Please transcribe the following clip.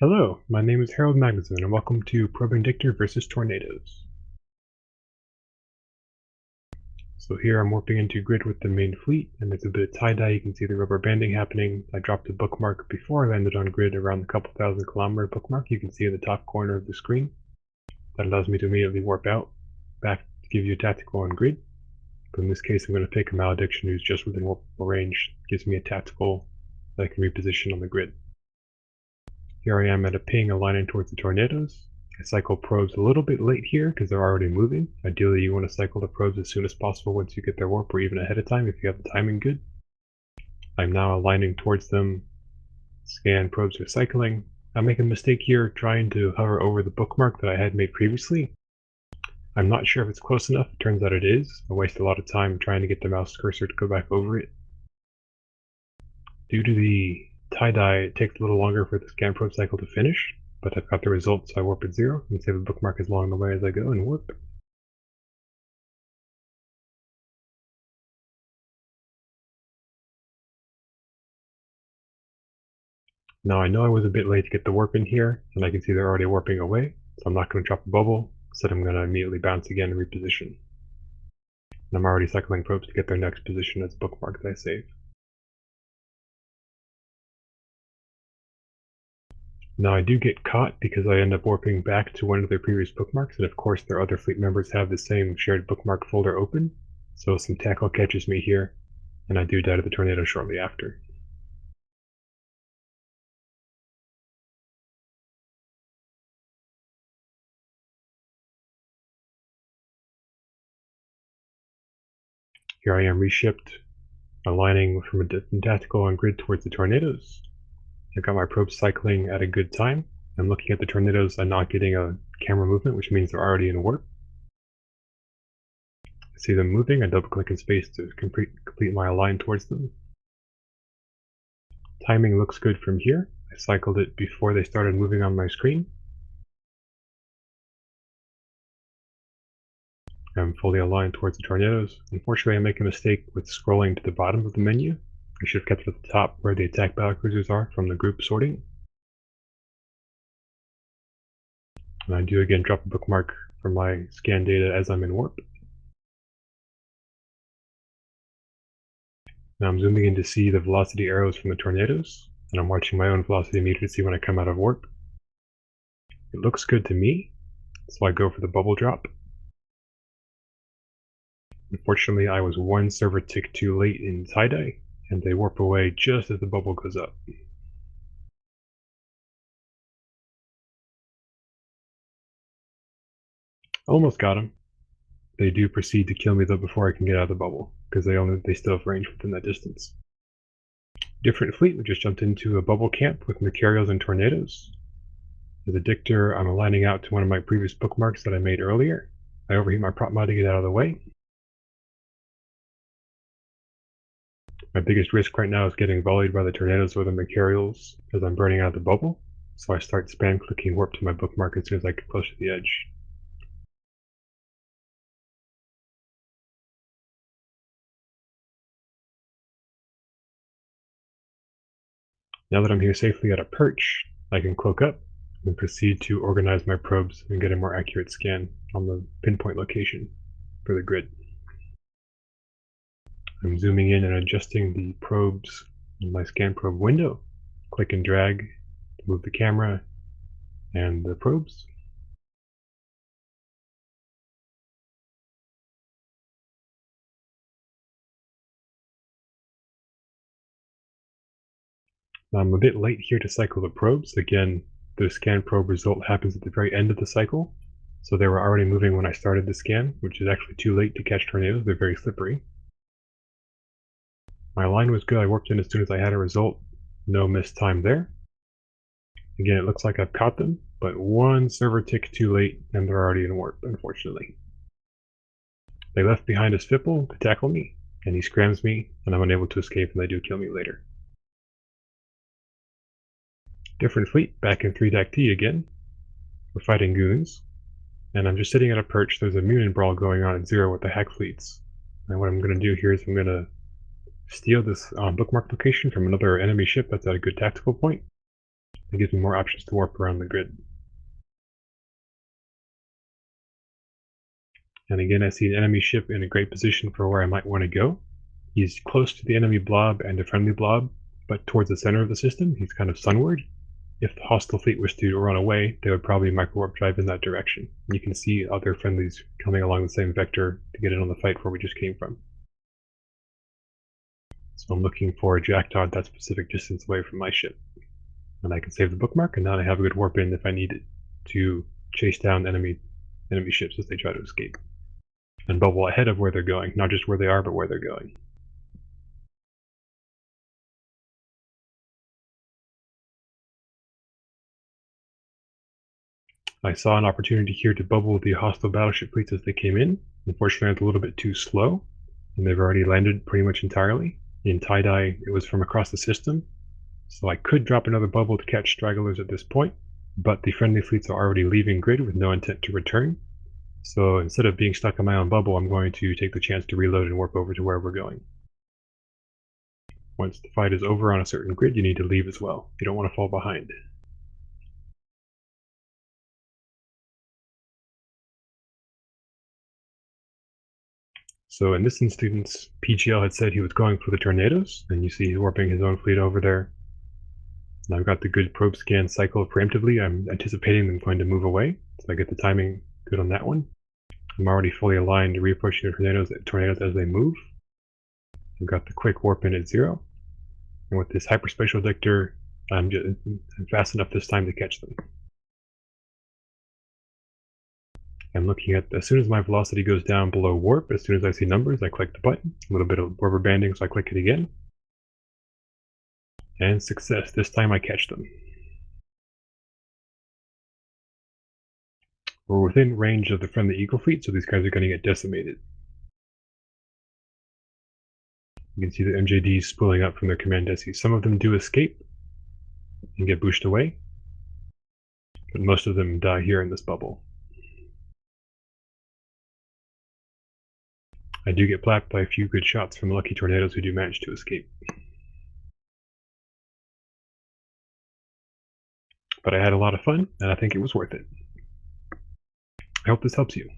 Hello, my name is Harold Magnussen, and welcome to Probing Dictor versus Tornadoes. So here I'm warping into grid with the main fleet, and there's a bit of tie-dye. You can see the rubber banding happening. I dropped a bookmark before I landed on grid around the couple thousand kilometer bookmark you can see in the top corner of the screen. That allows me to immediately warp out, back to give you a tactical on grid. But in this case I'm going to pick a malediction who's just within warpable range. Gives me a tactical that I can reposition on the grid. Here I am at a ping aligning towards the tornadoes. I cycle probes a little bit late here because they're already moving. Ideally you want to cycle the probes as soon as possible once you get their warp, or even ahead of time if you have the timing good. I'm now aligning towards them. Scan probes are cycling. I make a mistake here trying to hover over the bookmark that I had made previously. I'm not sure if it's close enough. It turns out it is. I waste a lot of time trying to get the mouse cursor to go back over it. Due to the tie-dye, it takes a little longer for the scan probe cycle to finish, but I've got the results, so I warp at 0 and save the bookmark along the way as I go and warp. Now I know I was a bit late to get the warp in here, and I can see they're already warping away, so I'm not going to drop a bubble. Instead I'm going to immediately bounce again and reposition. And I'm already cycling probes to get their next position as bookmark that I save. Now I do get caught because I end up warping back to one of their previous bookmarks, and of course their other fleet members have the same shared bookmark folder open, so some tackle catches me here, and I do die to the tornado shortly after. Here I am reshipped, aligning from a tactical on grid towards the tornadoes. I've got my probes cycling at a good time. I'm looking at the tornadoes. I'm not getting a camera movement, which means they're already in warp. I see them moving. I double click in space to complete my align towards them. Timing looks good from here. I cycled it before they started moving on my screen. I'm fully aligned towards the tornadoes. Unfortunately, I make a mistake with scrolling to the bottom of the menu. I should have kept it at the top where the attack battlecruisers are from the group sorting. And I do again drop a bookmark for my scan data as I'm in warp. Now I'm zooming in to see the velocity arrows from the tornadoes, and I'm watching my own velocity meter to see when I come out of warp. It looks good to me, so I go for the bubble drop. Unfortunately, I was one server tick too late in tie-dye, and they warp away just as the bubble goes up. Almost got him. They do proceed to kill me though before I can get out of the bubble, because they still have range within that distance. Different fleet, we just jumped into a bubble camp with Mercurials and Tornadoes. As a Dictor, I'm aligning out to one of my previous bookmarks that I made earlier. I overheat my prop mod to get out of the way. My biggest risk right now is getting volleyed by the Tornadoes or the Mercurials as I'm burning out of the bubble, so I start spam clicking warp to my bookmark as soon as I get close to the edge. Now that I'm here safely at a perch, I can cloak up and proceed to organize my probes and get a more accurate scan on the pinpoint location for the grid. I'm zooming in and adjusting the probes in my scan probe window. Click and drag to move the camera and the probes. Now I'm a bit late here to cycle the probes. Again, the scan probe result happens at the very end of the cycle, so they were already moving when I started the scan, which is actually too late to catch tornadoes. They're very slippery. My line was good. I warped in as soon as I had a result. No missed time there. Again, it looks like I've caught them, but one server tick too late and they're already in warp, unfortunately. They left behind a Spipple to tackle me, and he scrams me, and I'm unable to escape, and they do kill me later. Different fleet, back in 3-DAC-T again. We're fighting goons, and I'm just sitting at a perch. There's a Munin brawl going on at 0 with the hack fleets. And what I'm going to do here is I'm going to steal this bookmark location from another enemy ship that's at a good tactical point. It gives me more options to warp around the grid. And again, I see an enemy ship in a great position for where I might want to go. He's close to the enemy blob and a friendly blob, but towards the center of the system, he's kind of sunward. If the hostile fleet was to run away, they would probably micro-warp drive in that direction. You can see other friendlies coming along the same vector to get in on the fight where we just came from. So I'm looking for a jackdaw at that specific distance away from my ship. And I can save the bookmark, and now I have a good warp in if I need it to chase down enemy ships as they try to escape. And bubble ahead of where they're going, not just where they are, but where they're going. I saw an opportunity here to bubble the hostile battleship fleets as they came in. Unfortunately, I was a little bit too slow, and they've already landed pretty much entirely. In tie-dye, it was from across the system, so I could drop another bubble to catch stragglers at this point, but the friendly fleets are already leaving grid with no intent to return. So instead of being stuck in my own bubble, I'm going to take the chance to reload and warp over to where we're going. Once the fight is over on a certain grid, you need to leave as well. You don't want to fall behind. So in this instance, PGL had said he was going for the tornadoes, and you see he's warping his own fleet over there. And I've got the good probe scan cycle preemptively. I'm anticipating them going to move away, so I get the timing good on that one. I'm already fully aligned to reapproaching the tornadoes as they move. I've got the quick warp in at 0. And with this hyperspatial dictor, I'm fast enough this time to catch them. I'm looking at, as soon as my velocity goes down below warp, as soon as I see numbers, I click the button. A little bit of rubber banding, so I click it again. And success, this time I catch them. We're within range of the friendly Eagle fleet, so these guys are going to get decimated. You can see the MJDs spooling up from their command decis. Some of them do escape and get booshed away, but most of them die here in this bubble. I do get plapped by a few good shots from lucky tornadoes who do manage to escape. But I had a lot of fun, and I think it was worth it. I hope this helps you.